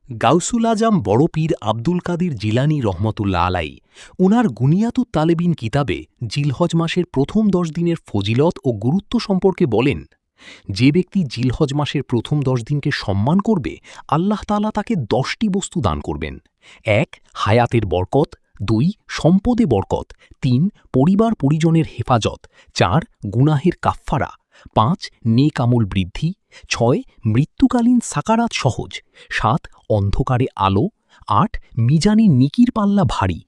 গাউসুল আজম বড় পীর আব্দুল কাদির জিলানী রহমতুল্লাহ আলাই উনার গুনিয়াতুত তালেবিন কিতাবে জিলহজ মাসের প্রথম ১০ দিনের ফজিলত ও গুরুত্ব সম্পর্কে বলেন, যে ব্যক্তি জিলহজ মাসের প্রথম ১০ দিনকে সম্মান করবে, আল্লাহ তাআলা তাকে ১০টি বস্তু দান করবেন। ১. হায়াতের বরকত, ২. সম্পদে বরকত, ৩. পরিবার পরিজনের হেফাজত, ৪. গুনাহের কাফফারা, ৫. নেক আমল বৃদ্ধি, ৬. মৃত্যুকালীন সাকারাত সহজ, ৭. অন্ধকারে আলো, ৮. মিজানে নিকির পাল্লা ভারী,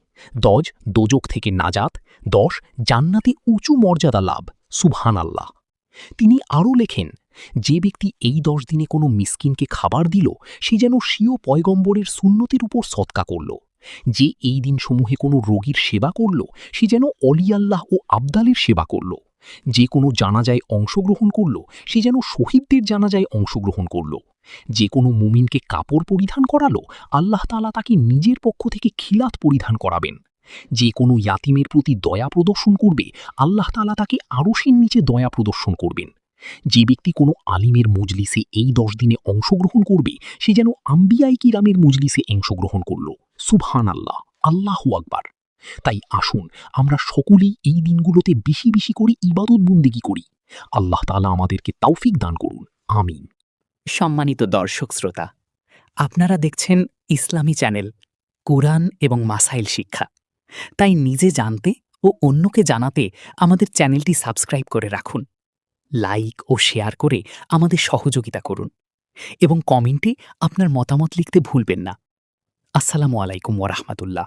১০. দোজক থেকে নাজাত, ১০. জান্নাতে উঁচু মর্যাদা লাভ। সুবহানাল্লাহ। তিনি আরও লেখেন, যে ব্যক্তি এই ১০ দিনে কোনো মিসকিনকে খাবার দিল, সে যেন স্বীয় পয়গম্বরের সুন্নতের উপর সদকা করল। যে এই দিনসমূহে কোনো রোগীর সেবা করল, সে যেন অলি আল্লাহ ও আবদালের সেবা করল। যে কোনো জানাজায় অংশগ্রহণ করল, সে যেন শহীদদের জানাজায় অংশগ্রহণ করল। যে কোনো মুমিনকে কাপড় পরিধান করালো, আল্লাহ তাআলা তাকে নিজের পক্ষ থেকে খিলাত পরিধান করাবেন। যে কোনো ইয়াতিমের প্রতি দয়া প্রদর্শন করবে, আল্লাহ তাআলা তাকে আরশের নিচে দয়া প্রদর্শন করবেন। যে ব্যক্তি কোনো আলিমের মজলিসে এই ১০ দিনে অংশগ্রহণ করবে, সে যেন আম্বিয়ায়ে কিরামের মজলিসে অংশগ্রহণ করল। সুবহানাল্লাহ, আল্লাহু আকবার। তাই আসুন আমরা সকলেই এই দিনগুলোতে বেশি বেশি করে ইবাদত বন্দেগী করি। আল্লাহ তাআলা আমাদেরকে তৌফিক দান করুন। আমিন। সম্মানিত দর্শক শ্রোতা, আপনারা দেখছেন ইসলামী চ্যানেল কুরআন এবং মাসাইল শিক্ষা। তাই নিজে জানতে ও অন্যকে জানাতে আমাদের চ্যানেলটি সাবস্ক্রাইব করে রাখুন, লাইক ও শেয়ার করে আমাদের সহযোগিতা করুন এবং কমেন্টে আপনার মতামত লিখতে ভুলবেন না। আসসালামু আলাইকুম ওয়া রাহমাতুল্লাহ।